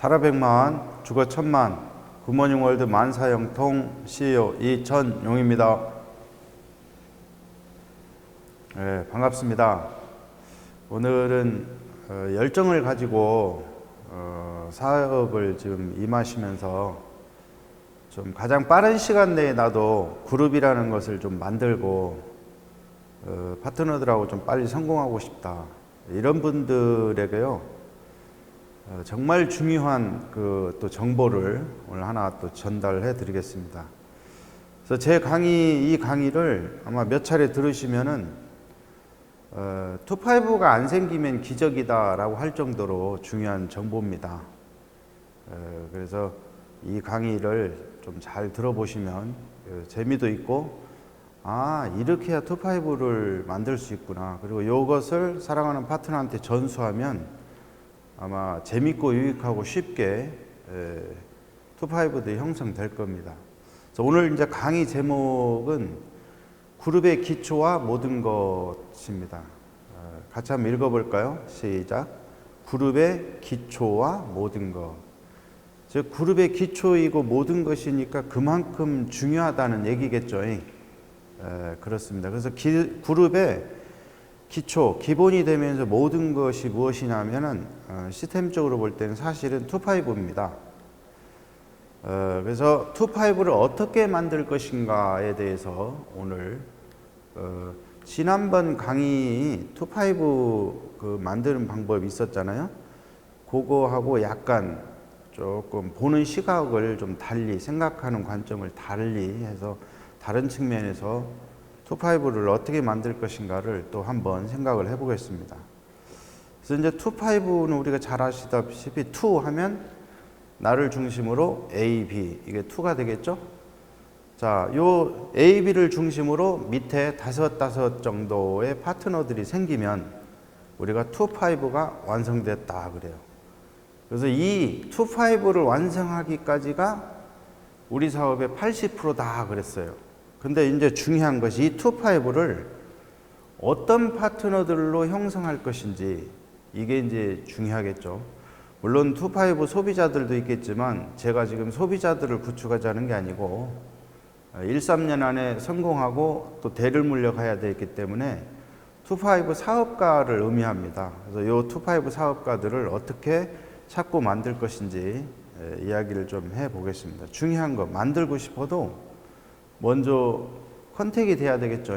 살아 100만, 죽어 1000만, 굿모닝 월드 만사형통 CEO 이천용입니다. 네, 반갑습니다. 오늘은 열정을 가지고 사업을 지금 임하시면서 좀 가장 빠른 시간 내에 나도 그룹이라는 것을 좀 만들고 파트너들하고 좀 빨리 성공하고 싶다, 이런 분들에게요 정말 중요한 또 정보를 오늘 하나 또 전달해 드리겠습니다. 그래서 제 이 강의를 아마 몇 차례 들으시면은 2-5가 안 생기면 기적이다 라고 할 정도로 중요한 정보입니다. 그래서 이 강의를 좀 잘 들어보시면 재미도 있고, 이렇게 해야 2-5를 만들 수 있구나, 그리고 이것을 사랑하는 파트너한테 전수하면 아마 재밌고 유익하고 쉽게 2-5도 형성될 겁니다. 그래서 오늘 이제 강의 제목은 그룹의 기초와 모든 것입니다. 같이 한번 읽어볼까요? 시작. 그룹의 기초와 모든 것. 즉 그룹의 기초이고 모든 것이니까 그만큼 중요하다는 얘기겠죠. 그렇습니다. 그래서 그룹의 기초, 기본이 되면서 모든 것이 무엇이냐면은 시스템적으로 볼 때는 사실은 2-5입니다. 그래서 2-5를 어떻게 만들 것인가에 대해서 오늘 지난번 강의 2-5 만드는 방법이 있었잖아요. 그거하고 약간 조금 보는 시각을 좀 달리, 생각하는 관점을 달리 해서 다른 측면에서 2-5를 어떻게 만들 것인가를 또 한번 생각을 해보겠습니다. 그래서 이제 2-5는 우리가 잘 아시다시피 2 하면 나를 중심으로 A, B, 이게 2가 되겠죠? 자, 요 A, B를 중심으로 밑에 5 정도의 파트너들이 생기면 우리가 2-5가 완성됐다 그래요. 그래서 이 2-5를 완성하기까지가 우리 사업의 80%다 그랬어요. 근데 이제 중요한 것이 이 2-5를 어떤 파트너들로 형성할 것인지, 이게 이제 중요하겠죠. 물론 2-5 소비자들도 있겠지만 제가 지금 소비자들을 구축하자는 게 아니고 1-3년 안에 성공하고 또 대를 물려가야 되기 때문에 2-5 사업가를 의미합니다. 그래서 이 2-5 사업가들을 어떻게 찾고 만들 것인지 이야기를 좀 해보겠습니다. 중요한 거, 만들고 싶어도 먼저 컨택이 돼야 되겠죠.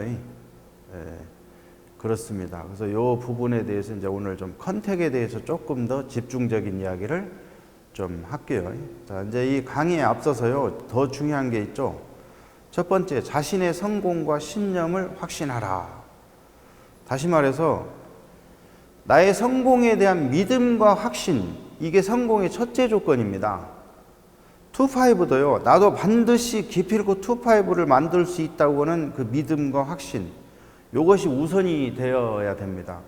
그렇습니다. 그래서 이 부분에 대해서 이제 오늘 좀 컨택에 대해서 조금 더 집중적인 이야기를 좀 할게요. 자, 이제 이 강의에 앞서서요, 더 중요한 게 있죠. 첫 번째, 자신의 성공과 신념을 확신하라. 다시 말해서 나의 성공에 대한 믿음과 확신, 이게 성공의 첫째 조건입니다. 2-5도요, 나도 반드시 기필코 2-5를 만들 수 있다고는 그 믿음과 확신, 이것이 우선이 되어야 됩니다.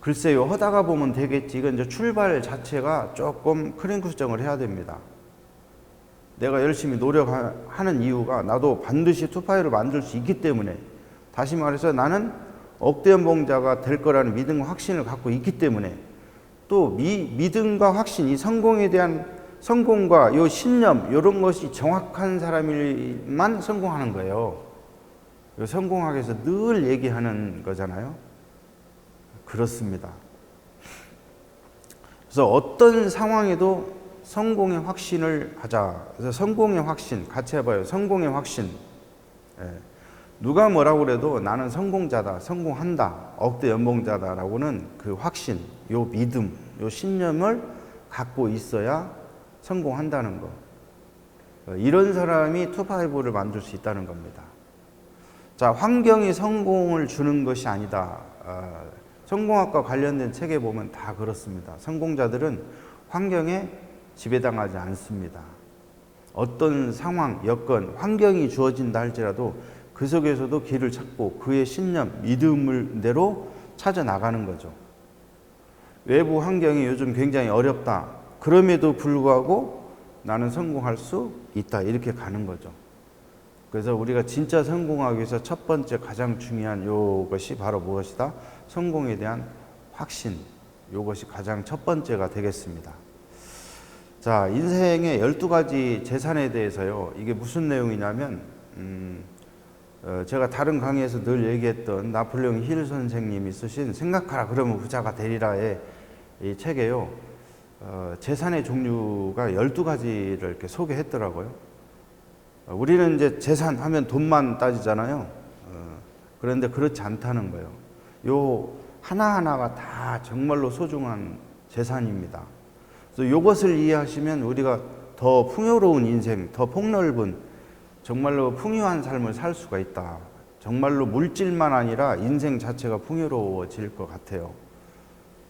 글쎄요, 하다가 보면 되겠지, 이건 이제 출발 자체가 조금 크랭크정을 해야 됩니다. 내가 열심히 노력하는 이유가 나도 반드시 2-5를 만들 수 있기 때문에, 다시 말해서 나는 억대연봉자가 될 거라는 믿음과 확신을 갖고 있기 때문에, 또 믿음과 확신, 이 성공에 대한 성공과 요 신념, 이런 것이 정확한 사람만 성공하는 거예요. 성공하기 위해서 늘 얘기하는 거잖아요. 그렇습니다. 그래서 어떤 상황에도 성공의 확신을 하자. 그래서 성공의 확신, 같이 해봐요. 성공의 확신. 누가 뭐라고 그래도 나는 성공자다, 성공한다, 억대 연봉자다라고는 그 확신, 요 믿음, 요 신념을 갖고 있어야 성공한다는 거. 이런 사람이 2-5를 만들 수 있다는 겁니다. 자, 환경이 성공을 주는 것이 아니다. 성공학과 관련된 책에 보면 다 그렇습니다. 성공자들은 환경에 지배당하지 않습니다. 어떤 상황, 여건, 환경이 주어진다 할지라도 그 속에서도 길을 찾고 그의 신념, 믿음대로 찾아 나가는 거죠. 외부 환경이 요즘 굉장히 어렵다. 그럼에도 불구하고 나는 성공할 수 있다, 이렇게 가는 거죠. 그래서 우리가 진짜 성공하기 위해서 첫 번째 가장 중요한 이것이 바로 무엇이다? 성공에 대한 확신, 이것이 가장 첫 번째가 되겠습니다. 자, 인생의 12가지 재산에 대해서요. 이게 무슨 내용이냐면 제가 다른 강의에서 늘 얘기했던 나폴레옹 힐 선생님이 쓰신 생각하라 그러면 부자가 되리라의 이 책에요. 재산의 종류가 12가지를 이렇게 소개했더라고요. 우리는 이제 재산 하면 돈만 따지잖아요. 그런데 그렇지 않다는 거예요. 요 하나하나가 다 정말로 소중한 재산입니다. 그래서 이것을 이해하시면 우리가 더 풍요로운 인생, 더 폭넓은 정말로 풍요한 삶을 살 수가 있다. 정말로 물질만 아니라 인생 자체가 풍요로워질 것 같아요.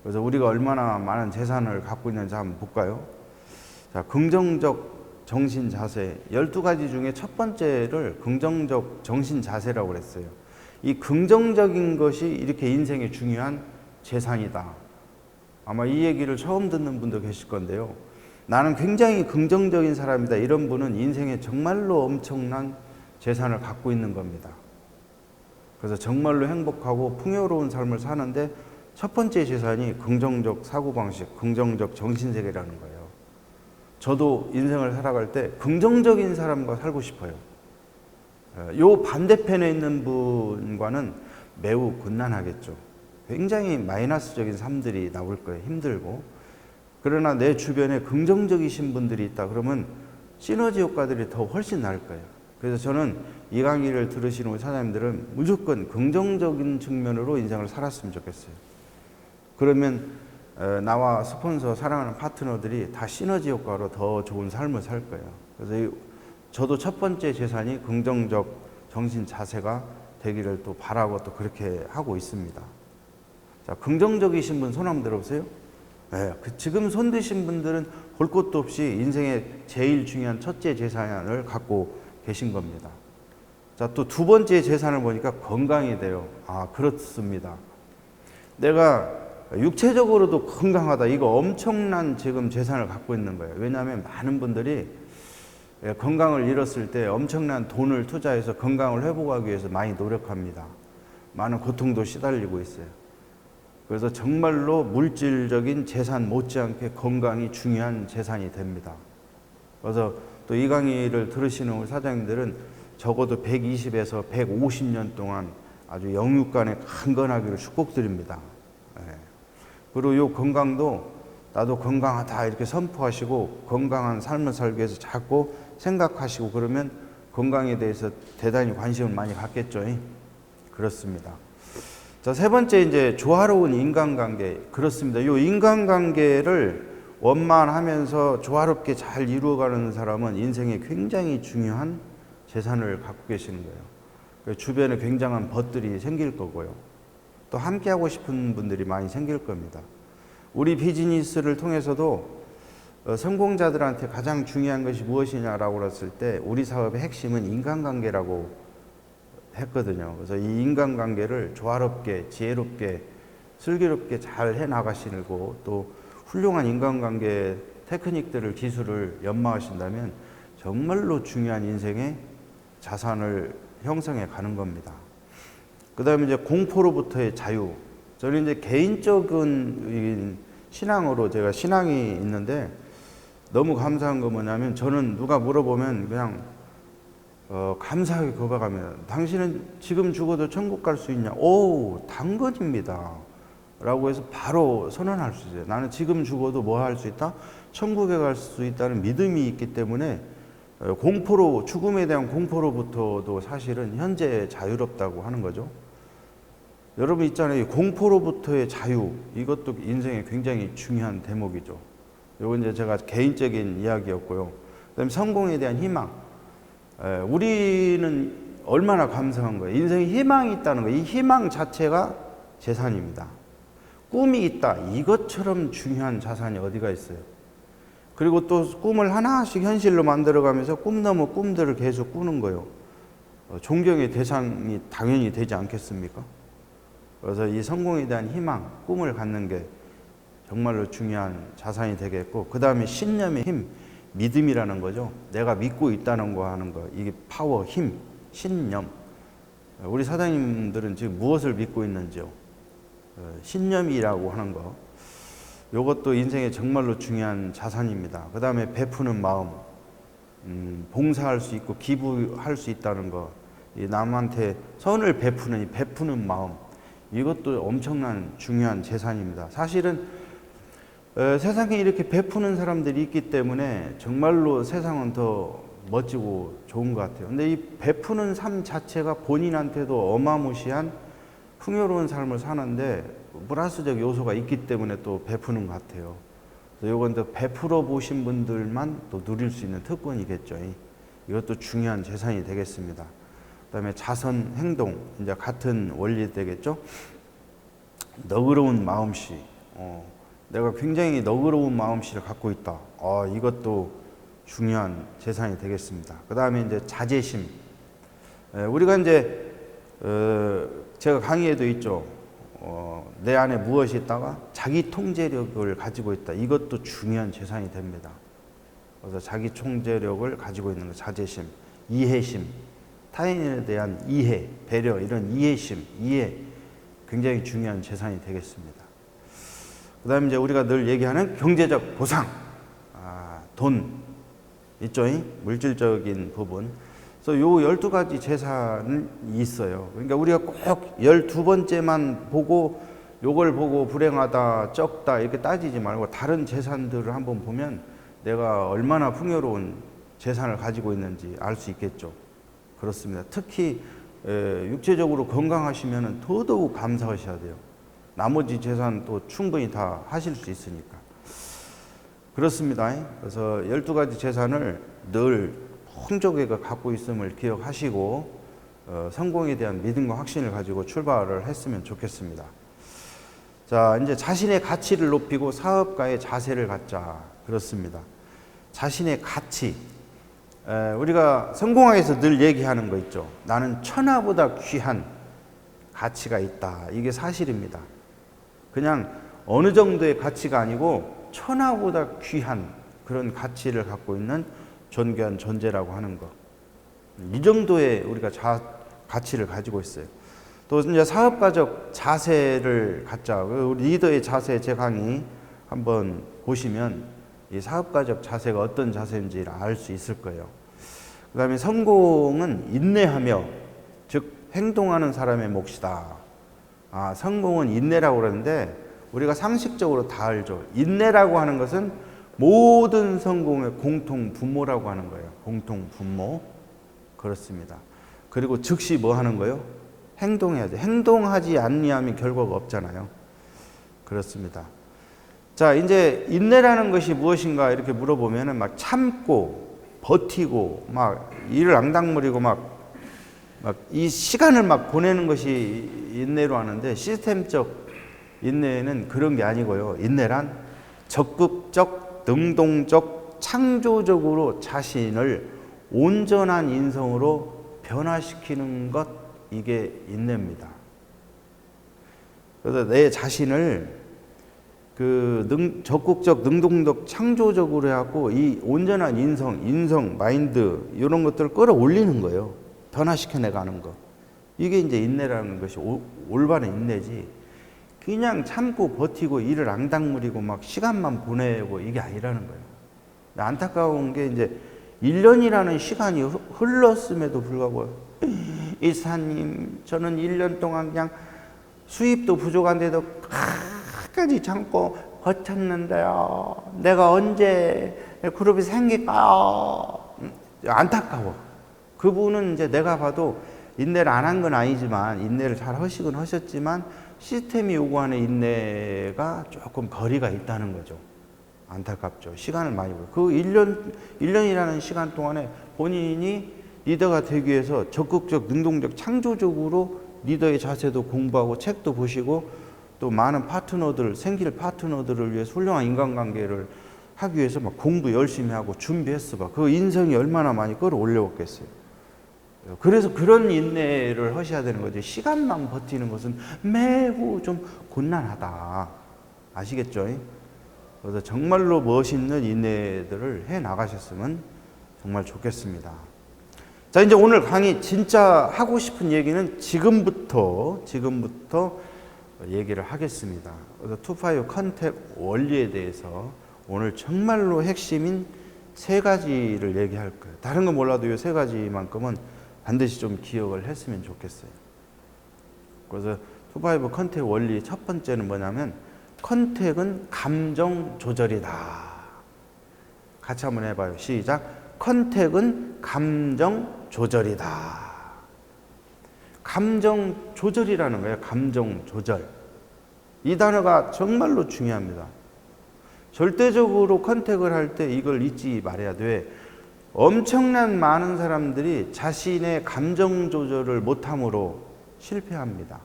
그래서 우리가 얼마나 많은 재산을 갖고 있는지 한번 볼까요? 자, 긍정적 정신 자세. 12가지 중에 첫 번째를 긍정적 정신 자세라고 그랬어요. 이 긍정적인 것이 이렇게 인생에 중요한 재산이다. 아마 이 얘기를 처음 듣는 분도 계실 건데요. 나는 굉장히 긍정적인 사람이다. 이런 분은 인생에 정말로 엄청난 재산을 갖고 있는 겁니다. 그래서 정말로 행복하고 풍요로운 삶을 사는데 첫 번째 재산이 긍정적 사고방식, 긍정적 정신세계라는 거예요. 저도 인생을 살아갈 때 긍정적인 사람과 살고 싶어요. 요 반대편에 있는 분과는 매우 곤란하겠죠. 굉장히 마이너스적인 삶들이 나올 거예요. 힘들고. 그러나 내 주변에 긍정적이신 분들이 있다 그러면 시너지 효과들이 더 훨씬 나을 거예요. 그래서 저는 이 강의를 들으시는 우리 사장님들은 무조건 긍정적인 측면으로 인생을 살았으면 좋겠어요. 그러면 나와 스폰서, 사랑하는 파트너들이 다 시너지 효과로 더 좋은 삶을 살 거예요. 그래서 저도 첫 번째 재산이 긍정적 정신 자세가 되기를 또 바라고 또 그렇게 하고 있습니다. 자, 긍정적이신 분 손 한번 들어보세요. 네, 지금 손 드신 분들은 볼 것도 없이 인생의 제일 중요한 첫째 재산을 갖고 계신 겁니다. 자, 또 두 번째 재산을 보니까 건강이 돼요. 아, 그렇습니다. 내가 육체적으로도 건강하다. 이거 엄청난 지금 재산을 갖고 있는 거예요. 왜냐하면 많은 분들이 건강을 잃었을 때 엄청난 돈을 투자해서 건강을 회복하기 위해서 많이 노력합니다. 많은 고통도 시달리고 있어요. 그래서 정말로 물질적인 재산 못지않게 건강이 중요한 재산이 됩니다. 그래서 또 이 강의를 들으시는 우리 사장님들은 적어도 120에서 150년 동안 아주 영육간에 강건하기를 축복드립니다. 그리고 이 건강도 나도 건강하다 이렇게 선포하시고 건강한 삶을 살기 위해서 자꾸 생각하시고 그러면 건강에 대해서 대단히 관심을 많이 갖겠죠. 그렇습니다. 자, 세 번째 이제 조화로운 인간관계. 그렇습니다. 이 인간관계를 원만하면서 조화롭게 잘 이루어가는 사람은 인생에 굉장히 중요한 재산을 갖고 계시는 거예요. 주변에 굉장한 벗들이 생길 거고요. 또 함께하고 싶은 분들이 많이 생길 겁니다. 우리 비즈니스를 통해서도 성공자들한테 가장 중요한 것이 무엇이냐라고 그랬을 때 우리 사업의 핵심은 인간관계라고 했거든요. 그래서 이 인간관계를 조화롭게, 지혜롭게, 슬기롭게 잘 해나가시고 또 훌륭한 인간관계 테크닉들을, 기술을 연마하신다면 정말로 중요한 인생의 자산을 형성해 가는 겁니다. 그 다음에 이제 공포로부터의 자유. 저는 이제 개인적인 신앙으로 제가 신앙이 있는데 너무 감사한 거 뭐냐면 저는 누가 물어보면 그냥 감사하게 거박합니다. 당신은 지금 죽어도 천국 갈 수 있냐? 오, 당근입니다. 라고 해서 바로 선언할 수 있어요. 나는 지금 죽어도 뭐 할 수 있다? 천국에 갈 수 있다는 믿음이 있기 때문에 공포로, 죽음에 대한 공포로부터도 사실은 현재 자유롭다고 하는 거죠. 여러분 있잖아요. 공포로부터의 자유. 이것도 인생에 굉장히 중요한 대목이죠. 이건 이제 제가 개인적인 이야기였고요. 그다음에 성공에 대한 희망. 우리는 얼마나 감사한 거예요. 인생에 희망이 있다는 거예요. 이 희망 자체가 재산입니다. 꿈이 있다. 이것처럼 중요한 자산이 어디가 있어요. 그리고 또 꿈을 하나씩 현실로 만들어가면서 꿈 넘어 꿈들을 계속 꾸는 거예요. 존경의 대상이 당연히 되지 않겠습니까? 그래서 이 성공에 대한 희망, 꿈을 갖는 게 정말로 중요한 자산이 되겠고, 그 다음에 신념의 힘, 믿음이라는 거죠. 내가 믿고 있다는 거 하는 거. 이게 파워, 힘, 신념. 우리 사장님들은 지금 무엇을 믿고 있는지요? 신념이라고 하는 거. 이것도 인생에 정말로 중요한 자산입니다. 그 다음에 베푸는 마음, 봉사할 수 있고 기부할 수 있다는 거, 이 남한테 선을 베푸는 이 베푸는 마음, 이것도 엄청난 중요한 재산입니다. 사실은 세상에 이렇게 베푸는 사람들이 있기 때문에 정말로 세상은 더 멋지고 좋은 것 같아요. 근데 이 베푸는 삶 자체가 본인한테도 어마무시한 풍요로운 삶을 사는데 플러스적 요소가 있기 때문에 또 베푸는 것 같아요. 이건 또 베풀어 보신 분들만 또 누릴 수 있는 특권이겠죠. 이것도 중요한 재산이 되겠습니다. 그다음에 자선 행동, 이제 같은 원리 되겠죠. 너그러운 마음씨, 내가 굉장히 너그러운 마음씨를 갖고 있다. 이것도 중요한 재산이 되겠습니다. 그 다음에 이제 자제심. 우리가 이제 제가 강의에도 있죠. 내 안에 무엇이 있다가 자기 통제력을 가지고 있다. 이것도 중요한 재산이 됩니다. 그래서 자기 통제력을 가지고 있는 거, 자제심, 이해심, 타인에 대한 이해, 배려, 이런 이해심, 이해, 굉장히 중요한 재산이 되겠습니다. 그 다음에 이제 우리가 늘 얘기하는 경제적 보상, 돈 있죠? 물질적인 부분. 그래서 요 12가지 재산이 있어요. 그러니까 우리가 꼭 12번째만 보고 요걸 보고 불행하다, 적다 이렇게 따지지 말고 다른 재산들을 한번 보면 내가 얼마나 풍요로운 재산을 가지고 있는지 알 수 있겠죠. 그렇습니다. 특히 육체적으로 건강하시면 더더욱 감사하셔야 돼요. 나머지 재산 또 충분히 다 하실 수 있으니까. 그렇습니다. 그래서 12가지 재산을 늘 풍족하게 갖고 있음을 기억하시고 성공에 대한 믿음과 확신을 가지고 출발을 했으면 좋겠습니다. 자, 이제 자신의 가치를 높이고 사업가의 자세를 갖자. 그렇습니다. 자신의 가치. 우리가 성공학에서 늘 얘기하는 거 있죠. 나는 천하보다 귀한 가치가 있다. 이게 사실입니다. 그냥 어느 정도의 가치가 아니고 천하보다 귀한 그런 가치를 갖고 있는 존귀한 존재라고 하는 것. 이 정도의 우리가 가치를 가지고 있어요. 또 이제 사업가적 자세를 갖자. 우리 리더의 자세 제 강의 한번 보시면 이 사업가적 자세가 어떤 자세인지를 알 수 있을 거예요. 그 다음에 성공은 인내하며, 즉 행동하는 사람의 몫이다. 성공은 인내라고 그러는데 우리가 상식적으로 다 알죠. 인내라고 하는 것은 모든 성공의 공통 분모라고 하는 거예요. 공통 분모. 그렇습니다. 그리고 즉시 뭐 하는 거예요? 행동해야 돼. 행동하지 않으면 결과가 없잖아요. 그렇습니다. 자, 이제 인내라는 것이 무엇인가 이렇게 물어보면은 막 참고 버티고 막 이를 앙당물이고 막 이 시간을 막 보내는 것이 인내로 하는데, 시스템적 인내는 그런 게 아니고요. 인내란 적극적, 능동적, 창조적으로 자신을 온전한 인성으로 변화시키는 것, 이게 인내입니다. 그래서 내 자신을 적극적, 능동적, 창조적으로 해갖고 이 온전한 인성, 마인드 이런 것들을 끌어올리는 거예요. 변화시켜내가는 거. 이게 이제 인내라는 것이 올바른 인내지. 그냥 참고 버티고 일을 앙당물이고 막 시간만 보내고 이게 아니라는 거예요. 안타까운 게 이제 1년이라는 시간이 흘렀음에도 불구하고 이사님, 저는 1년 동안 그냥 수입도 부족한데도 끝까지 참고 버텼는데요. 내가 언제 그룹이 생길까요? 안타까워. 그분은 이제 내가 봐도 인내를 안 한 건 아니지만, 인내를 잘 하시긴 하셨지만, 시스템이 요구하는 인내가 조금 거리가 있다는 거죠. 안타깝죠. 시간을 많이 벌고. 그 1년이라는 시간 동안에 본인이 리더가 되기 위해서 적극적, 능동적, 창조적으로 리더의 자세도 공부하고 책도 보시고 또 많은 생길 파트너들을 위해서 훌륭한 인간관계를 하기 위해서 막 공부 열심히 하고 준비했어 봐. 그 인성이 얼마나 많이 끌어올려왔겠어요. 그래서 그런 인내를 하셔야 되는 거죠. 시간만 버티는 것은 매우 좀 곤란하다. 아시겠죠? 그래서 정말로 멋있는 인내들을 해 나가셨으면 정말 좋겠습니다. 자, 이제 오늘 강의 진짜 하고 싶은 얘기는 지금부터 얘기를 하겠습니다. 그래서 투파이브 컨택 원리에 대해서 오늘 정말로 핵심인 세 가지를 얘기할 거예요. 다른 건 몰라도 이 세 가지만큼은 반드시 좀 기억을 했으면 좋겠어요. 그래서 투파이브 컨택 원리 첫 번째는 뭐냐면 컨택은 감정 조절이다. 같이 한번 해봐요. 시작. 컨택은 감정 조절이다. 감정 조절이라는 거예요. 감정 조절. 이 단어가 정말로 중요합니다. 절대적으로 컨택을 할 때 이걸 잊지 말아야 돼. 엄청난 많은 사람들이 자신의 감정 조절을 못함으로 실패합니다.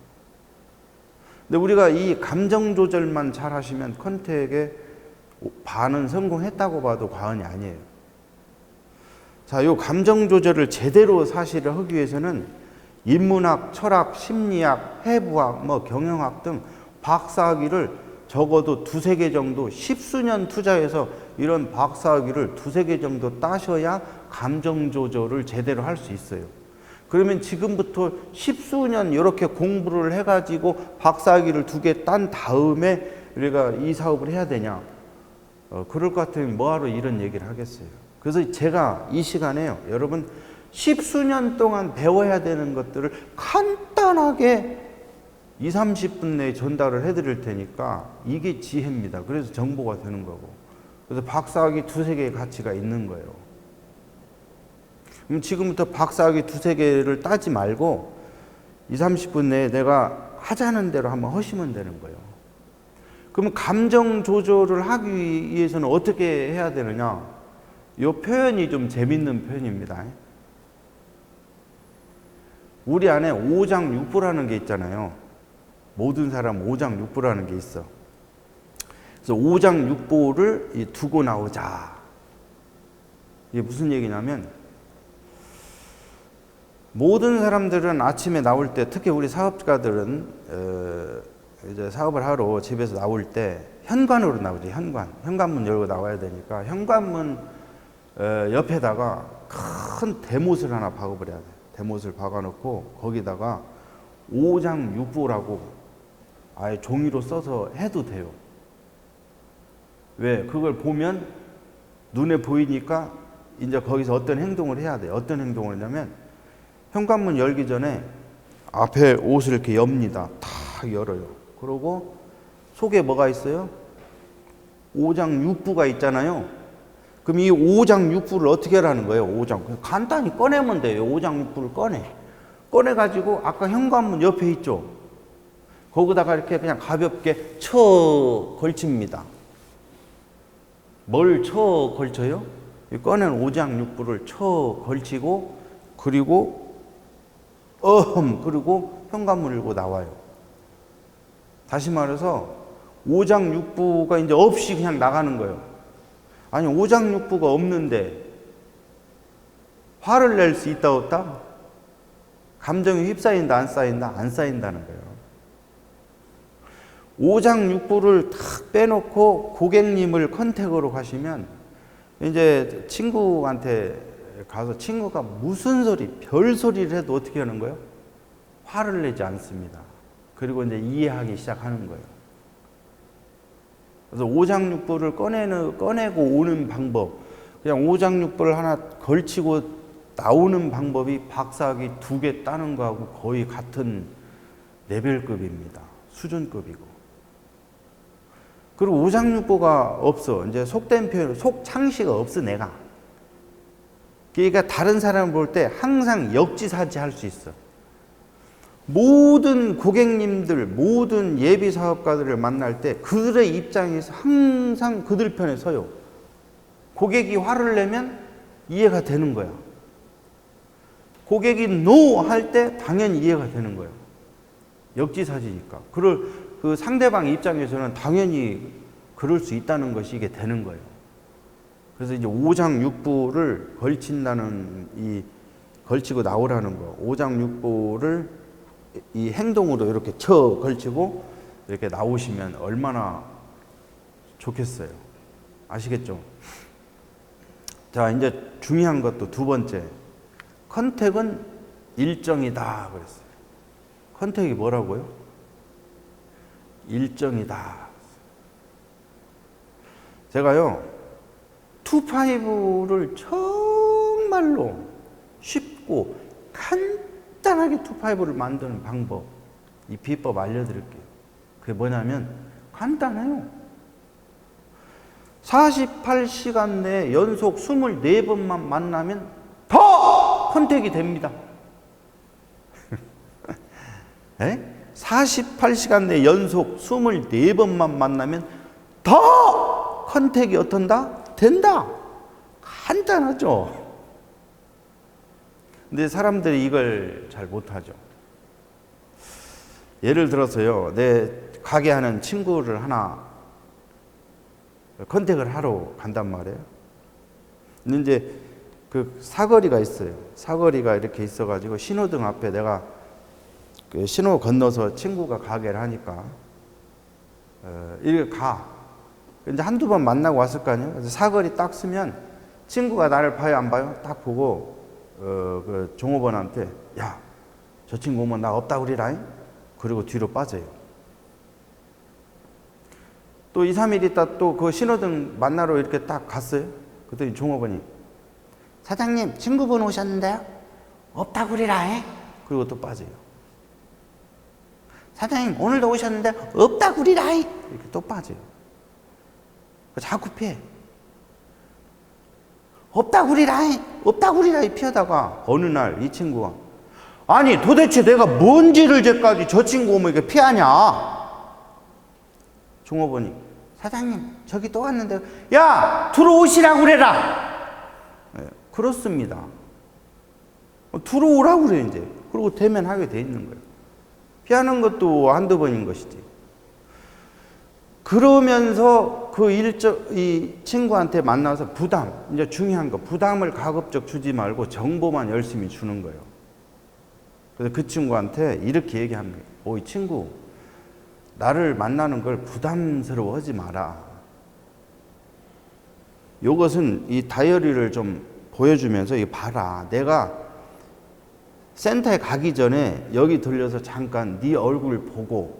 근데 우리가 이 감정 조절만 잘 하시면 컨택에 반은 성공했다고 봐도 과언이 아니에요. 자, 이 감정 조절을 제대로 사실을 하기 위해서는 인문학, 철학, 심리학, 해부학, 경영학 등 박사학위를 적어도 두세 개 정도, 십수년 투자해서 이런 박사학위를 두세 개 정도 따셔야 감정 조절을 제대로 할 수 있어요. 그러면 지금부터 십수년 이렇게 공부를 해가지고 박사학위를 두 개 딴 다음에 우리가 이 사업을 해야 되냐? 그럴 것 같으면 뭐하러 이런 얘기를 하겠어요. 그래서 제가 이 시간에요, 여러분 십수년 동안 배워야 되는 것들을 간단하게 20, 30분 내에 전달을 해드릴 테니까 이게 지혜입니다. 그래서 정보가 되는 거고. 그래서 박사학위 두세 개의 가치가 있는 거예요. 그럼 지금부터 박사학위 두세 개를 따지 말고 20, 30분 내에 내가 하자는 대로 한번 하시면 되는 거예요. 그러면 감정 조절을 하기 위해서는 어떻게 해야 되느냐? 이 표현이 좀 재밌는 표현입니다. 우리 안에 오장육부라는 게 있잖아요. 모든 사람 오장육부라는 게 있어. 그래서 오장육부를 두고 나오자. 이게 무슨 얘기냐면 모든 사람들은 아침에 나올 때, 특히 우리 사업가들은 이제 사업을 하러 집에서 나올 때 현관으로 나오지. 현관문 열고 나와야 되니까 현관문 옆에다가 큰 대못을 하나 박아버려야 돼. 대못을 박아놓고 거기다가 오장육부라고 아예 종이로 써서 해도 돼요. 왜? 그걸 보면 눈에 보이니까 이제 거기서 어떤 행동을 해야 돼요. 어떤 행동을 하냐면 현관문 열기 전에 앞에 옷을 이렇게 엽니다. 탁 열어요. 그러고 속에 뭐가 있어요? 오장육부가 있잖아요. 그럼 이 오장육부를 어떻게 하라는 거예요? 간단히 꺼내면 돼요. 오장육부를 꺼내가지고 아까 현관문 옆에 있죠? 거기다가 이렇게 그냥 가볍게 쳐 걸칩니다. 뭘 쳐 걸쳐요? 꺼낸 오장육부를 쳐 걸치고 그리고 그리고 현관문 열고 나와요. 다시 말해서 오장육부가 이제 없이 그냥 나가는 거예요. 아니 오장육부가 없는데 화를 낼 수 있다 없다? 감정이 휩싸인다 안 쌓인다? 안 쌓인다는 거예요. 오장육부를 탁 빼놓고 고객님을 컨택으로 가시면 이제 친구한테 가서 친구가 무슨 소리, 별 소리를 해도 어떻게 하는 거예요? 화를 내지 않습니다. 그리고 이제 이해하기 시작하는 거예요. 그래서 오장육부를 꺼내고 오는 방법, 그냥 오장육부를 하나 걸치고 나오는 방법이 박사학위 두 개 따는 거하고 거의 같은 레벨급입니다. 수준급이고. 그리고 오장육부가 없어. 이제 속된 표현, 속창시가 없어, 내가. 그러니까 다른 사람을 볼 때 항상 역지사지 할 수 있어. 모든 고객님들, 모든 예비 사업가들을 만날 때 그들의 입장에서 항상 그들 편에 서요. 고객이 화를 내면 이해가 되는 거야. 고객이 노 할 때 당연히 이해가 되는 거예요. 역지사지니까. 그 상대방 입장에서는 당연히 그럴 수 있다는 것이 이게 되는 거예요. 그래서 이제 오장육부를 걸치고 나오라는 거. 오장육부를 이 행동으로 이렇게 걸치고 이렇게 나오시면 얼마나 좋겠어요. 아시겠죠? 자, 이제 중요한 것도 두 번째. 컨택은 일정이다 그랬어요. 컨택이 뭐라고요? 일정이다. 제가요, 투파이브를 정말로 쉽고 간단하게 투파이브를 만드는 방법, 이 비법 알려드릴게요. 그게 뭐냐면 간단해요. 48시간 내에 연속 24번만 만나면 더 컨택이 됩니다. 48시간 내에 연속 24번만 만나면 더 컨택이 어떤다? 된다. 간단하죠. 근데 사람들이 이걸 잘 못하죠. 예를 들어서요, 내 가게 하는 친구를 하나 컨택을 하러 간단 말이에요. 근데 이제 그 사거리가 있어요. 사거리가 이렇게 있어가지고 신호등 앞에 내가 그 신호 건너서 친구가 가게를 하니까 이렇게 가. 이제 한두 번 만나고 왔을 거 아니에요. 그래서 사거리 딱 쓰면 친구가 나를 봐요, 안 봐요? 딱 보고 그 종업원한테 야, 저 친구 오면 나 없다 그리라잉. 그리고 뒤로 빠져요. 또 2, 3일 있다 또 그 신호등 만나러 이렇게 딱 갔어요. 그랬더니 종업원이 사장님 친구분 오셨는데요? 없다 그리라잉. 그리고 또 빠져요. 사장님 오늘도 오셨는데 없다 그리라잉. 이렇게 또 빠져요. 자꾸 피해. 없다 그리라잉. 없다 그리라잉 피하다가 어느 날 이 친구가 아니 도대체 내가 뭔지를 제까지 저 친구 오면 이렇게 피하냐. 종업원이 사장님 저기 또 왔는데 야 들어오시라고 그래라. 네, 그렇습니다. 들어오라고 그래 이제. 그리고 대면하게 돼 있는 거예요. 피하는 것도 한두 번인 것이지. 그러면서 이 친구한테 만나서 부담, 이제 중요한 거, 부담을 가급적 주지 말고 정보만 열심히 주는 거예요. 그래서 그 친구한테 이렇게 얘기합니다. 이 친구, 나를 만나는 걸 부담스러워 하지 마라. 요것은 이 다이어리를 좀 보여주면서 이거 봐라. 내가 센터에 가기 전에 여기 들려서 잠깐 네 얼굴 보고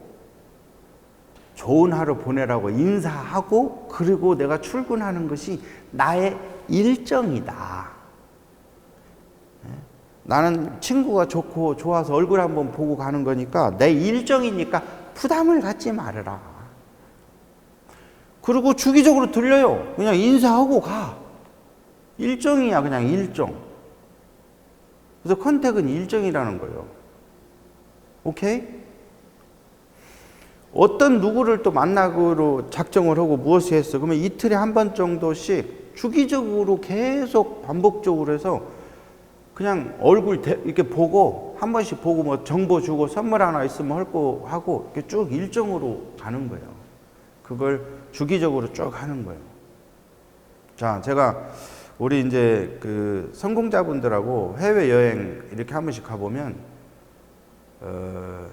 좋은 하루 보내라고 인사하고 그리고 내가 출근하는 것이 나의 일정이다. 나는 친구가 좋고 좋아서 얼굴 한번 보고 가는 거니까 내 일정이니까 부담을 갖지 말아라. 그리고 주기적으로 들려요. 그냥 인사하고 가. 일정이야, 그냥 일정. 그래서 컨택은 일정이라는 거예요. 오케이? 어떤 누구를 또 만나기로 작정을 하고 무엇을 했어? 그러면 이틀에 한 번 정도씩 주기적으로 계속 반복적으로 해서 그냥 얼굴 이렇게 보고 한 번씩 보고 뭐 정보 주고 선물 하나 있으면 할 거 하고 이렇게 쭉 일정으로 가는 거예요. 그걸 주기적으로 쭉 하는 거예요. 자, 제가 우리 이제 그 성공자분들하고 해외 여행 이렇게 한 번씩 가보면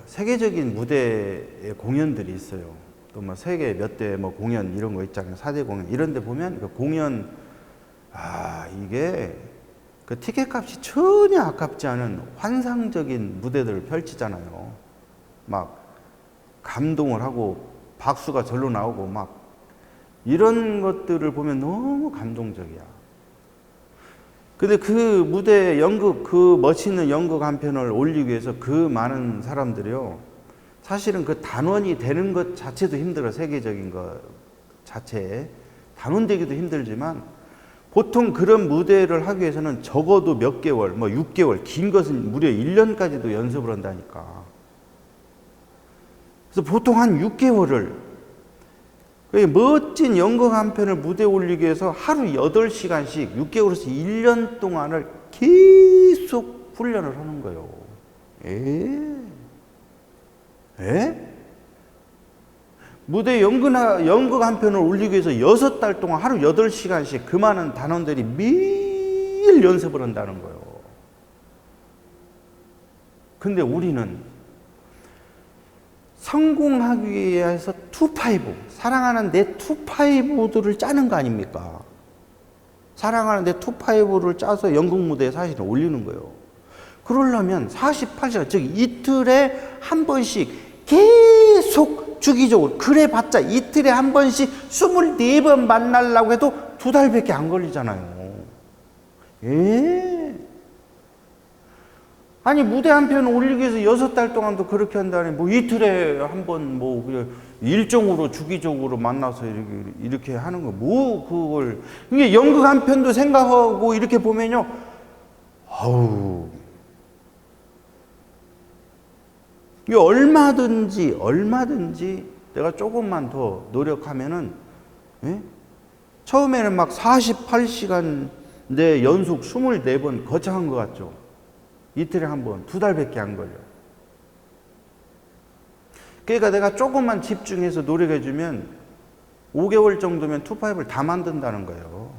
세계적인 무대의 공연들이 있어요. 또 뭐 세계 몇 대 뭐 공연 이런 거 있잖아요. 4대 공연 이런 데 보면 그 공연 이게 그 티켓 값이 전혀 아깝지 않은 환상적인 무대들을 펼치잖아요. 막 감동을 하고 박수가 절로 나오고 막 이런 것들을 보면 너무 감동적이야. 근데 그 무대 연극, 그 멋있는 연극 한 편을 올리기 위해서 그 많은 사람들이요. 사실은 그 단원이 되는 것 자체도 힘들어. 세계적인 것 자체에. 단원되기도 힘들지만 보통 그런 무대를 하기 위해서는 적어도 몇 개월, 뭐 6개월, 긴 것은 무려 1년까지도 연습을 한다니까. 그래서 보통 한 6개월을 멋진 연극 한 편을 무대에 올리기 위해서 하루 8시간씩 6개월에서 1년 동안을 계속 훈련을 하는 거예요. 무대 연극 한 편을 올리기 위해서 6달 동안 하루 8시간씩 그 많은 단원들이 매일 연습을 한다는 거예요. 근데 우리는 성공하기 위해서 투파이브, 사랑하는 내 투파이브들을 짜는 거 아닙니까? 사랑하는 내 투파이브를 짜서 연극 무대에 사실은 올리는 거예요. 그러려면 48시간, 즉 이틀에 한 번씩 계속 주기적으로. 그래봤자 이틀에 한 번씩 24번 만나려고 해도 2달밖에 안 걸리잖아요. 아니 무대 한 편 올리기 위해서 6달 동안도 그렇게 한다니 뭐 이틀에 한 번 뭐 그냥 일정으로 주기적으로 만나서 이렇게 하는 거 뭐 그걸 이게 연극 한 편도 생각하고 이렇게 보면요, 아우 이게 얼마든지 내가 조금만 더 노력하면은, 예? 처음에는 막 48시간 내 연속 24번 거창한 것 같죠. 이틀에 한 번, 2달밖에 안 걸려. 그러니까 내가 조금만 집중해서 노력해주면 5개월 정도면 투파이브를 다 만든다는 거예요.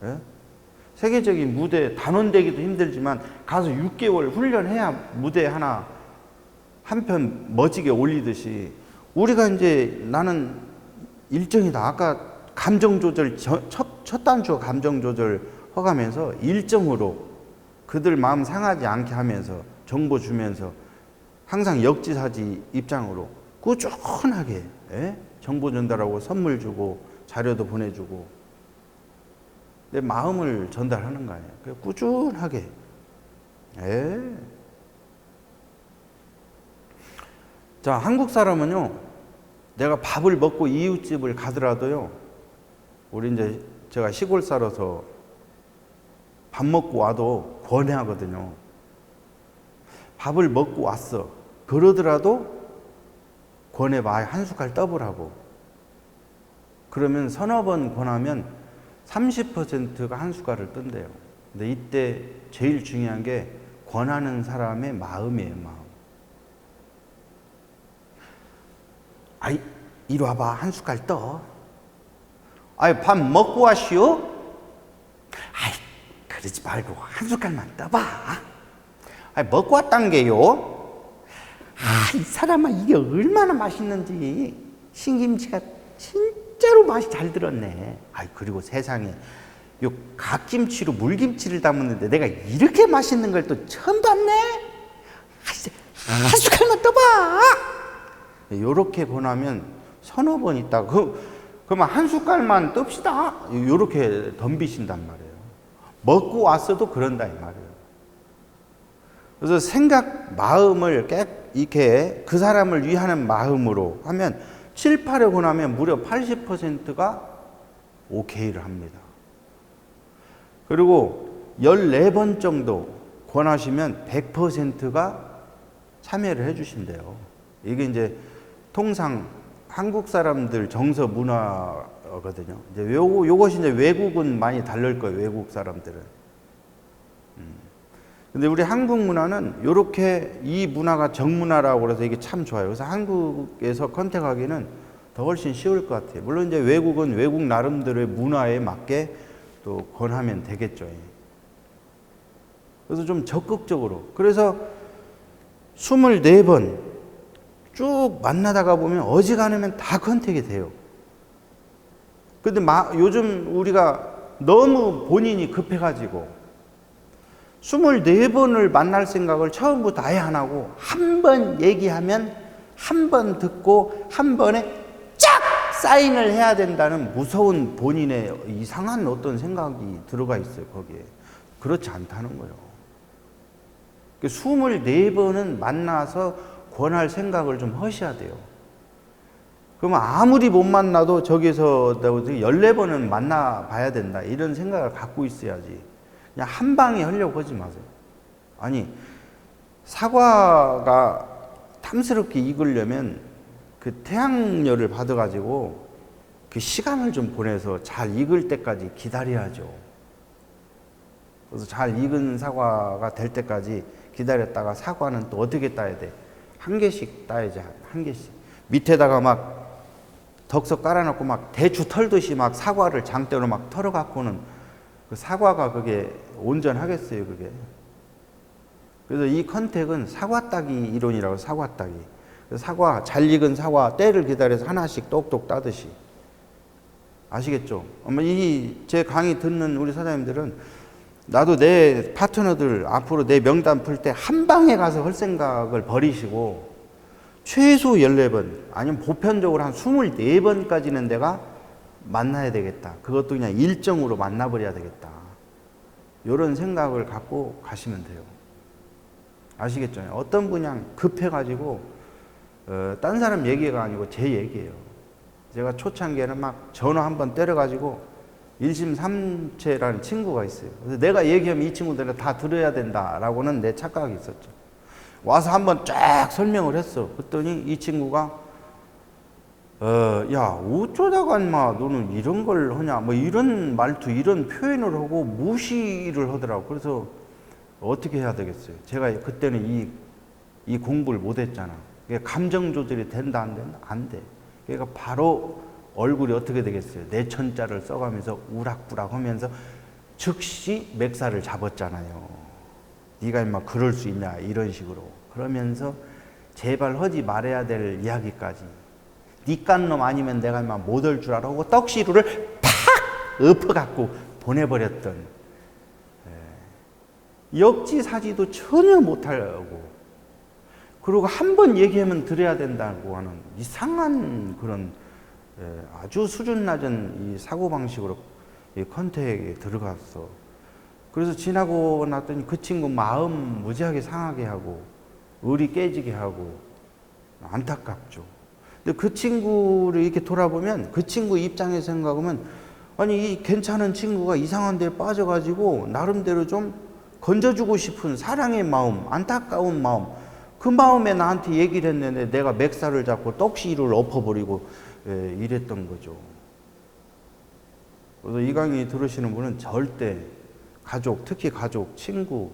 예? 세계적인 무대 단원되기도 힘들지만 가서 6개월 훈련해야 무대 하나 한 편 멋지게 올리듯이 우리가 이제 나는 일정이다. 아까 감정 조절 첫 단추가 감정 조절 허가면서 일정으로 그들 마음 상하지 않게 하면서 정보 주면서 항상 역지사지 입장으로 꾸준하게, 예? 정보 전달하고 선물 주고 자료도 보내주고 내 마음을 전달하는 거 아니에요. 꾸준하게. 예. 자, 한국 사람은요, 내가 밥을 먹고 이웃집을 가더라도요, 우리 이제 제가 시골 살아서 밥 먹고 와도 권해하거든요. 밥을 먹고 왔어. 그러더라도 권해봐. 한 숟갈 떠보라고. 그러면 서너 번 권하면 30%가 한 숟갈을 뜬대요. 근데 이때 제일 중요한 게 권하는 사람의 마음이에요, 마음. 아이, 이리 와봐. 한 숟갈 떠. 아이, 밥 먹고 왔시오? 아이, 그러지 말고 한 숟갈만 떠봐. 아이, 먹고 왔단 게요? 아, 이 사람아, 이게 얼마나 맛있는지. 신김치가 진짜로 맛이 잘 들었네. 아이, 그리고 세상에 요 갓김치로 물김치를 담았는데 내가 이렇게 맛있는 걸 또 처음 봤네. 한 숟갈만 떠봐. 요렇게 권하면 서너 번 있다가 그러면 한 숟갈만 뜹시다. 요렇게 덤비신단 말이에요. 먹고 왔어도 그런다 이 말이에요. 그래서 생각, 마음을 이렇게 그 사람을 위하는 마음으로 하면 7, 8회 권하면 무려 80%가 오케이를 합니다. 그리고 14번 정도 권하시면 100%가 참여를 해주신대요. 이게 이제 통상 한국 사람들 정서 문화거든요. 이제 요것이 이제 외국은 많이 다를 거예요. 외국 사람들은. 근데 우리 한국 문화는 요렇게 이 문화가 정문화라고 그래서 이게 참 좋아요. 그래서 한국에서 컨택하기는 더 훨씬 쉬울 것 같아요. 물론 이제 외국은 외국 나름대로의 문화에 맞게 또 권하면 되겠죠. 그래서 좀 적극적으로. 그래서 24번 쭉 만나다가 보면 어지간하면 다 컨택이 돼요. 근데 요즘 우리가 너무 본인이 급해가지고 24번을 만날 생각을 처음부터 아예 안 하고 한 번 얘기하면 한 번 듣고 한 번에 쫙 사인을 해야 된다는 무서운 본인의 이상한 어떤 생각이 들어가 있어요, 거기에. 그렇지 않다는 거예요. 24번은 만나서 권할 생각을 좀 하셔야 돼요. 그러면 아무리 못 만나도 저기서 14번은 만나봐야 된다. 이런 생각을 갖고 있어야지. 그냥 한 방에 하려고 하지 마세요. 아니, 사과가 탐스럽게 익으려면 그 태양열을 받아가지고 그 시간을 좀 보내서 잘 익을 때까지 기다려야죠. 그래서 잘 익은 사과가 될 때까지 기다렸다가 사과는 또 어떻게 따야 돼? 한 개씩 따야지, 한 개씩. 밑에다가 막 덕석 깔아놓고 막 대추 털듯이 막 사과를 장대로 막 털어갖고는 그 사과가 그게 온전하겠어요, 그게. 그래서 이 컨택은 사과 따기 이론이라고, 사과 따기. 사과, 잘 익은 사과, 때를 기다려서 하나씩 똑똑 따듯이. 아시겠죠? 아마 제 강의 듣는 우리 사장님들은 나도 내 파트너들 앞으로 내 명단 풀 때 한 방에 가서 할 생각을 버리시고 최소 14번, 아니면 보편적으로 한 24번까지는 내가 만나야 되겠다. 그것도 그냥 일정으로 만나버려야 되겠다. 이런 생각을 갖고 가시면 돼요. 아시겠죠? 어떤 분이 그냥 급해가지고, 딴 사람 얘기가 아니고 제 얘기예요. 제가 초창기에는 막 전화 한번 때려가지고, 일심삼체라는 친구가 있어요. 그래서 내가 얘기하면 이 친구들은 다 들어야 된다라고는 내 착각이 있었죠. 와서 한번 쫙 설명을 했어. 그랬더니 이 친구가 야, 어쩌다가 인마 너는 이런 걸 하냐, 뭐 이런 말투, 이런 표현을 하고 무시를 하더라고. 그래서 어떻게 해야 되겠어요? 제가 그때는 이 공부를 못 했잖아. 감정 조절이 된다, 안 된다? 안 돼. 그러니까 바로 얼굴이 어떻게 되겠어요? 내천자를 써가면서 우락부락 하면서 즉시 맥살을 잡았잖아요. 네가 인마 그럴 수 있냐, 이런 식으로. 그러면서 제발 하지 말아야 될 이야기까지. 니깐 놈 아니면 내가 인마 못할 줄 알아 하고 떡시루를 팍 엎어갖고 보내버렸던, 역지사지도 전혀 못하고, 그리고 한 번 얘기하면 들어야 된다고 하는 이상한 그런 아주 수준 낮은 이 사고방식으로 이 컨택에 들어갔어. 그래서 지나고 났더니 그 친구 마음 무지하게 상하게 하고 의리 깨지게 하고 안타깝죠. 근데 그 친구를 이렇게 돌아보면 그 친구 입장에서 생각하면, 아니 이 괜찮은 친구가 이상한 데에 빠져가지고 나름대로 좀 건져주고 싶은 사랑의 마음, 안타까운 마음, 그 마음에 나한테 얘기를 했는데 내가 맥살을 잡고 떡시를 엎어버리고 이랬던 거죠. 그래서 이 강의 들으시는 분은 절대 가족, 특히 가족, 친구,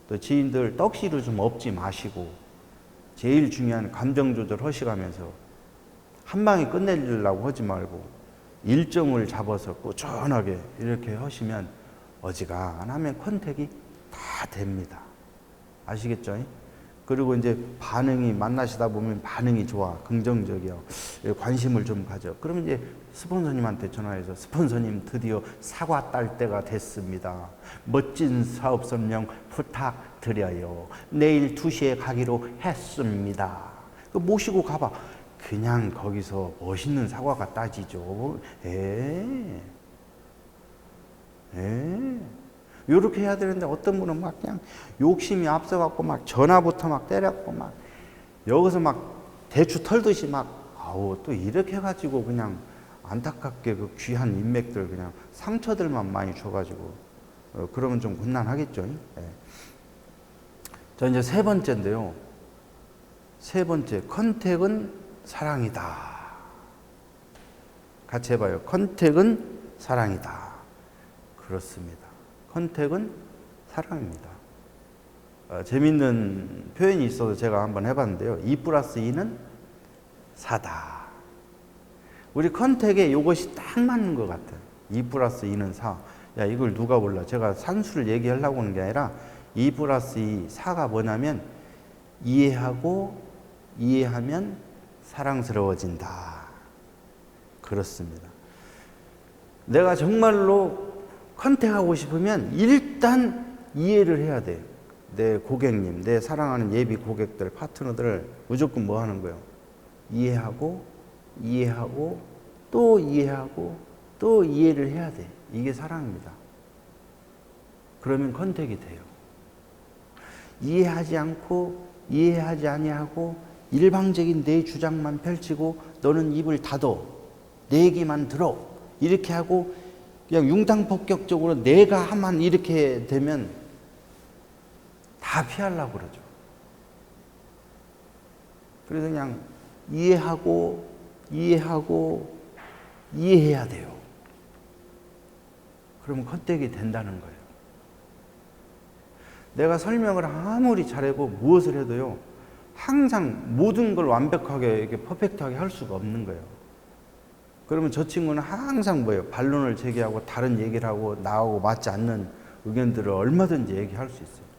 또 지인들 떡시를 좀 엎지 마시고 제일 중요한 감정 조절 하시가면서 한 방에 끝내려고 하지 말고 일정을 잡아서 꾸준하게 이렇게 하시면 어지간하면 컨택이 다 됩니다. 아시겠죠? 그리고 이제 반응이, 만나시다 보면 반응이 좋아, 긍정적이야, 관심을 좀 가져. 그러면 이제 스폰서님한테 전화해서 스폰서님 드디어 사과 딸 때가 됐습니다. 멋진 사업 설명 부탁드려요. 내일 2시에 가기로 했습니다. 그 모시고 가봐. 그냥 거기서 멋있는 사과가 따지죠. 요렇게 해야 되는데 어떤 분은 막 그냥 욕심이 앞서갖고 막 전화부터 막 때렸고 막 여기서 막 대추 털듯이 막 아우 또 이렇게 해가지고 그냥 안타깝게 그 귀한 인맥들 그냥 상처들만 많이 줘가지고 그러면 좀 곤란하겠죠. 자, 이제 세 번째인데요. 세 번째, 컨택은 사랑이다. 같이 해봐요. 컨택은 사랑이다. 그렇습니다. 컨택은 사랑입니다. 재밌는 표현이 있어서 제가 한번 해봤는데요. 2+2는 4다. 우리 컨택에 이것이 딱 맞는 것 같아요. 2+2는 4. 야, 이걸 누가 몰라. 제가 산수를 얘기하려고 하는 게 아니라 2+2, 4가 뭐냐면 이해하면 사랑스러워진다. 그렇습니다. 내가 정말로 컨택하고 싶으면 일단 이해를 해야 돼. 내 고객님, 내 사랑하는 예비 고객들, 파트너들을 무조건 뭐 하는 거예요? 이해하고 또 이해하고 또 이해를 해야 돼. 이게 사랑입니다. 그러면 컨택이 돼요. 이해하지 않고 이해하지 아니하고 일방적인 내 주장만 펼치고 너는 입을 닫어 내 얘기만 들어 이렇게 하고 그냥 융당폭격적으로 내가 하만 이렇게 되면 다 피하려고 그러죠. 그래서 그냥 이해해야 돼요. 그러면 컨택이 된다는 거예요. 내가 설명을 아무리 잘하고 무엇을 해도요, 항상 모든 걸 완벽하게 이렇게 퍼펙트하게 할 수가 없는 거예요. 그러면 저 친구는 항상 뭐예요? 반론을 제기하고 다른 얘기를 하고 나하고 맞지 않는 의견들을 얼마든지 얘기할 수 있어요.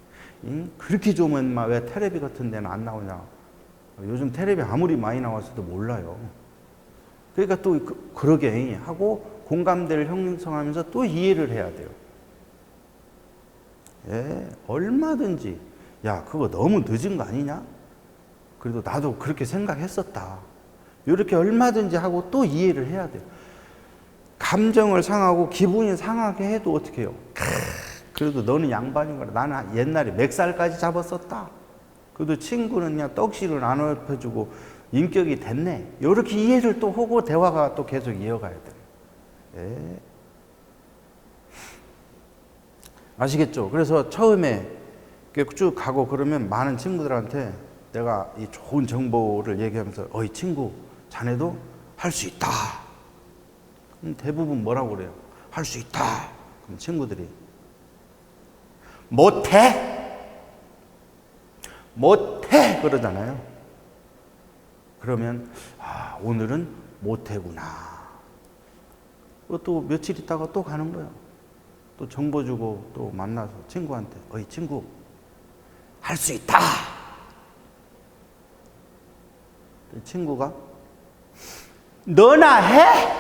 그렇게 좋으면 왜 텔레비 같은 데는 안 나오냐? 요즘 텔레비 아무리 많이 나왔어도 몰라요. 그러니까 또 그러게 하고 공감대를 형성하면서 또 이해를 해야 돼요. 얼마든지 야 그거 너무 늦은 거 아니냐? 그래도 나도 그렇게 생각했었다. 이렇게 얼마든지 하고 또 이해를 해야 돼요. 감정을 상하고 기분이 상하게 해도 어떻게 해요? 그래도 너는 양반인 거라. 나는 옛날에 맥살까지 잡았었다. 그래도 친구는 그냥 떡실을 안 엎어주고 인격이 됐네. 이렇게 이해를 또 하고 대화가 또 계속 이어가야 돼요. 예. 아시겠죠? 그래서 처음에 쭉 가고 그러면 많은 친구들한테 내가 이 좋은 정보를 얘기하면서 어이 친구, 자네도 할 수 있다. 그럼 대부분 뭐라고 그래요? 할 수 있다. 그럼 친구들이 못해? 못해! 그러잖아요. 그러면 오늘은 못해구나. 또 며칠 있다가 또 가는 거예요. 또 정보 주고 또 만나서 친구한테 어이 친구, 할 수 있다. 친구가 너나 해?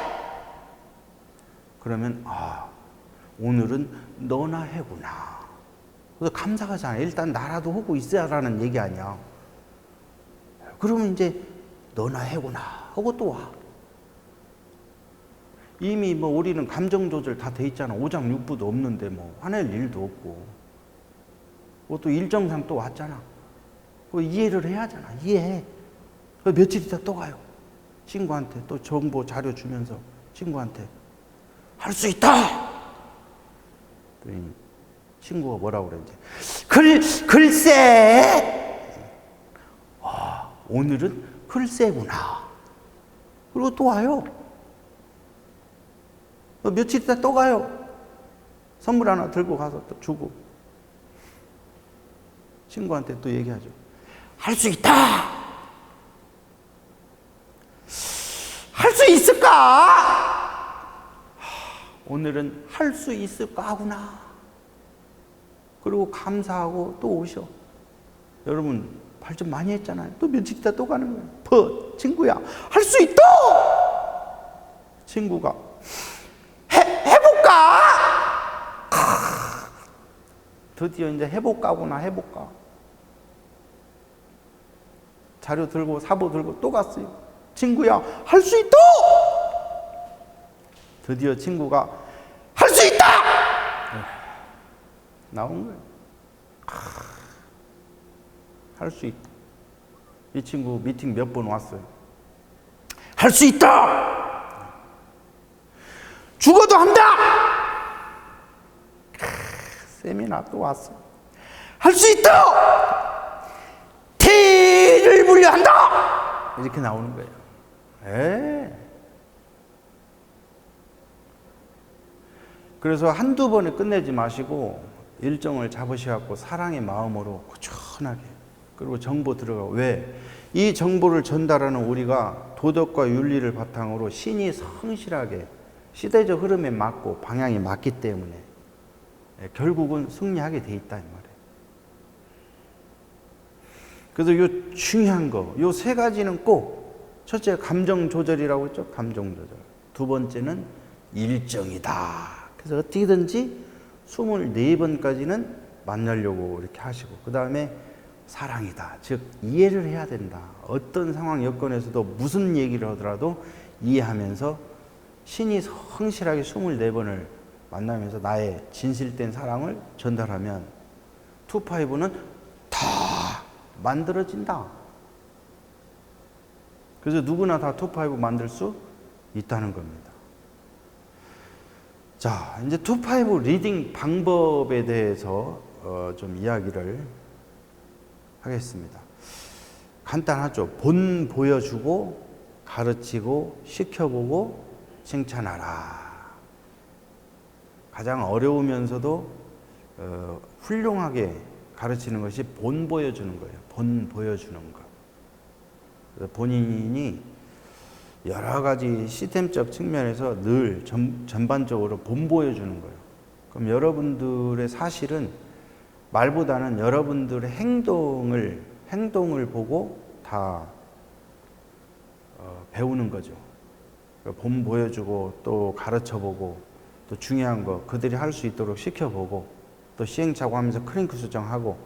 그러면 오늘은 너나 해구나. 그래서 감사하잖아. 일단 나라도 하고 있어야라는 얘기 아니야. 그러면 이제 너나 해구나 하고 또 와. 이미 뭐 우리는 감정 조절 다 돼 있잖아. 오장육부도 없는데 뭐 화낼 일도 없고. 또 일정상 또 왔잖아. 이해를 해야 하잖아. 이해해. 며칠 있다 또 가요. 친구한테 또 정보 자료 주면서 친구한테 할 수 있다. 친구가 뭐라고 그랬지? 글쎄. 오늘은 글쎄구나. 그리고 또 와요. 며칠 있다 또 가요. 선물 하나 들고 가서 또 주고. 친구한테 또 얘기하죠. 할 수 있다. 할 수 있을까? 오늘은 할 수 있을까 하구나. 그리고 감사하고 또 오셔. 여러분 발전 많이 했잖아요. 또 며칠 있다 또 가는 거예요. 친구야, 할 수 있다. 친구가 해볼까? 드디어 이제 해볼까구나. 해볼까. 자료 들고 사보 들고 또 갔어요. 친구야, 할 수 있다. 드디어 친구가 할 수 있다. 나온 거예요. 할 수 있다. 이 친구 미팅 몇 번 왔어요. 할 수 있다. 죽어도 한다. 세미나 또 왔어. 할 수 있다. 태를 물려한다. 이렇게 나오는 거예요. 그래서 한두 번에 끝내지 마시고 일정을 잡으셔갖고 사랑의 마음으로 꾸준하게, 그리고 정보 들어가고. 왜? 이 정보를 전달하는 우리가 도덕과 윤리를 바탕으로 신이 성실하게 시대적 흐름에 맞고 방향이 맞기 때문에 결국은 승리하게 돼 있다 이 말이에요. 그래서 요 중요한 거, 요 세 가지는 꼭, 첫째 감정 조절이라고 했죠. 감정 조절. 두 번째는 일정이다. 그래서 어떻게든지 24번까지는 만나려고 이렇게 하시고, 그 다음에 사랑이다. 즉 이해를 해야 된다. 어떤 상황 여건에서도 무슨 얘기를 하더라도 이해하면서 신이 성실하게 24번을 만나면서 나의 진실된 사랑을 전달하면 2-5는 다 만들어진다. 그래서 누구나 다 2-5 만들 수 있다는 겁니다. 자, 이제 2-5 리딩 방법에 대해서 좀 이야기를 하겠습니다. 간단하죠. 본 보여주고, 가르치고, 시켜보고, 칭찬하라. 가장 어려우면서도 훌륭하게 가르치는 것이 본 보여주는 거예요. 본 보여주는 것. 그래서 본인이 여러 가지 시스템적 측면에서 늘 전반적으로 본 보여주는 거예요. 그럼 여러분들의 사실은 말보다는 여러분들의 행동을 보고 다 배우는 거죠. 본 보여주고, 또 가르쳐보고, 또 중요한 거 그들이 할 수 있도록 시켜보고, 또 시행착오하면서 크링크 수정하고,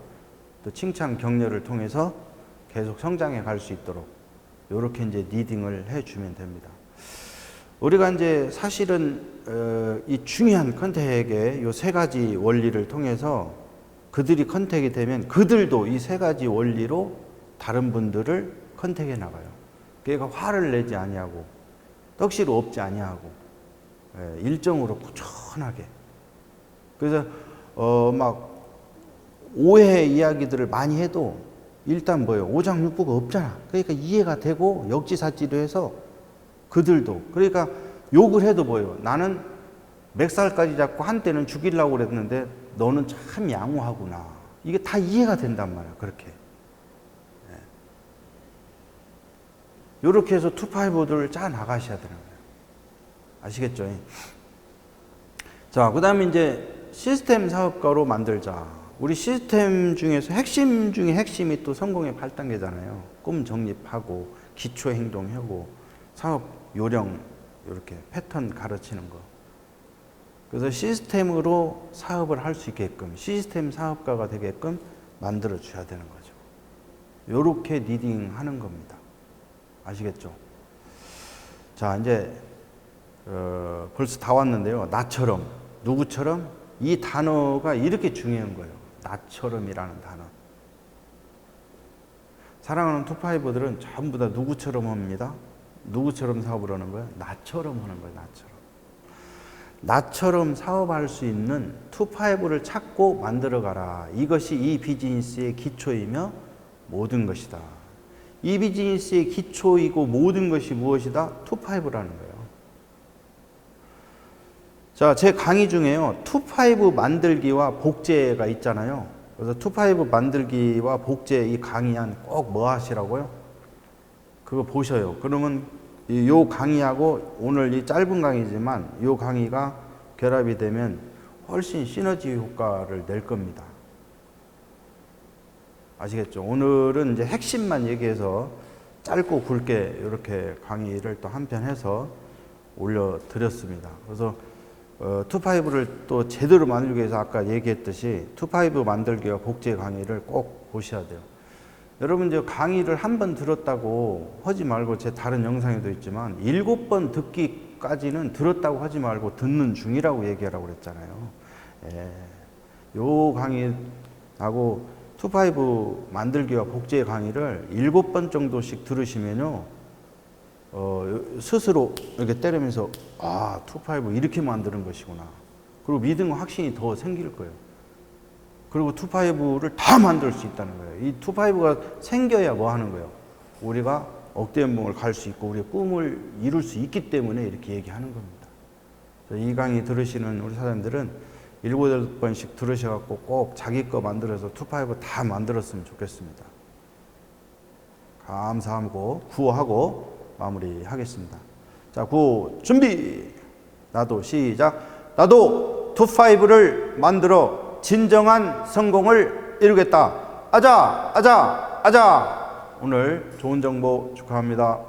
또 칭찬 격려를 통해서 계속 성장해 갈 수 있도록 이렇게 이제 리딩을 해주면 됩니다. 우리가 이제 사실은 이 중요한 컨택의 이 세 가지 원리를 통해서 그들이 컨택이 되면 그들도 이 세 가지 원리로 다른 분들을 컨택해 나가요. 그러니까 화를 내지 아니하고 떡시를 없지 아니하고 일정으로 꾸준하게. 그래서 막 오해 이야기들을 많이 해도 일단 뭐예요? 오장육부가 없잖아. 그러니까 이해가 되고 역지사지로 해서 그들도. 그러니까 욕을 해도 뭐예요? 나는 맥살까지 잡고 한때는 죽이려고 그랬는데 너는 참 양호하구나. 이게 다 이해가 된단 말이야. 그렇게. 이렇게 해서 투파이브들을 짜 나가셔야 되는 거예요. 아시겠죠? 자, 그 다음에 이제 시스템 사업가로 만들자. 우리 시스템 중에서 핵심 중에 핵심이 또 성공의 8단계잖아요. 꿈 정립하고, 기초 행동하고, 사업 요령, 이렇게 패턴 가르치는 거. 그래서 시스템으로 사업을 할 수 있게끔, 시스템 사업가가 되게끔 만들어 줘야 되는 거죠. 요렇게 리딩 하는 겁니다. 아시겠죠? 자, 이제, 벌써 다 왔는데요. 나처럼, 누구처럼? 이 단어가 이렇게 중요한 거예요. 나처럼이라는 단어. 사랑하는 투파이브들은 전부 다 누구처럼 합니다. 누구처럼 사업을 하는 거예요? 나처럼 하는 거예요. 나처럼. 나처럼 사업할 수 있는 투파이브를 찾고 만들어 가라. 이것이 이 비즈니스의 기초이며 모든 것이다. 이 비즈니스의 기초이고 모든 것이 무엇이다? 투파이브라는 거예요. 자, 제 강의 중에요. 투파이브 만들기와 복제가 있잖아요. 그래서 투파이브 만들기와 복제 이 강의한 꼭 뭐 하시라고요? 그거 보셔요. 그러면 요 강의하고 오늘 이 짧은 강의지만 요 강의가 결합이 되면 훨씬 시너지 효과를 낼 겁니다. 아시겠죠? 오늘은 이제 핵심만 얘기해서 짧고 굵게 이렇게 강의를 또 한 편 해서 올려드렸습니다. 그래서 투파이브를 또 제대로 만들기 위해서 아까 얘기했듯이 투파이브 만들기와 복제 강의를 꼭 보셔야 돼요. 여러분 이제 강의를 한 번 들었다고 하지 말고 제 다른 영상에도 있지만 7번 듣기까지는 들었다고 하지 말고 듣는 중이라고 얘기하라고 그랬잖아요. 요 강의하고 투파이브 만들기와 복제 강의를 7번 정도씩 들으시면요. 스스로 이렇게 때리면서 아, 투파이브 이렇게 만드는 것이구나. 그리고 믿음 확신이 더 생길 거예요. 그리고 투파이브를 다 만들 수 있다는 거예요. 이 투파이브가 생겨야 뭐 하는 거예요? 우리가 억대 연봉을 갈 수 있고 우리의 꿈을 이룰 수 있기 때문에 이렇게 얘기하는 겁니다. 이 강의 들으시는 우리 사장님들은 7, 8번씩 들으셔갖고 꼭 자기 거 만들어서 투파이브 다 만들었으면 좋겠습니다. 감사하고 구호하고 마무리하겠습니다. 자, 구호 준비! 나도 시작! 나도 투파이브를 만들어 진정한 성공을 이루겠다. 아자, 아자, 아자. 오늘 좋은 정보 축하합니다.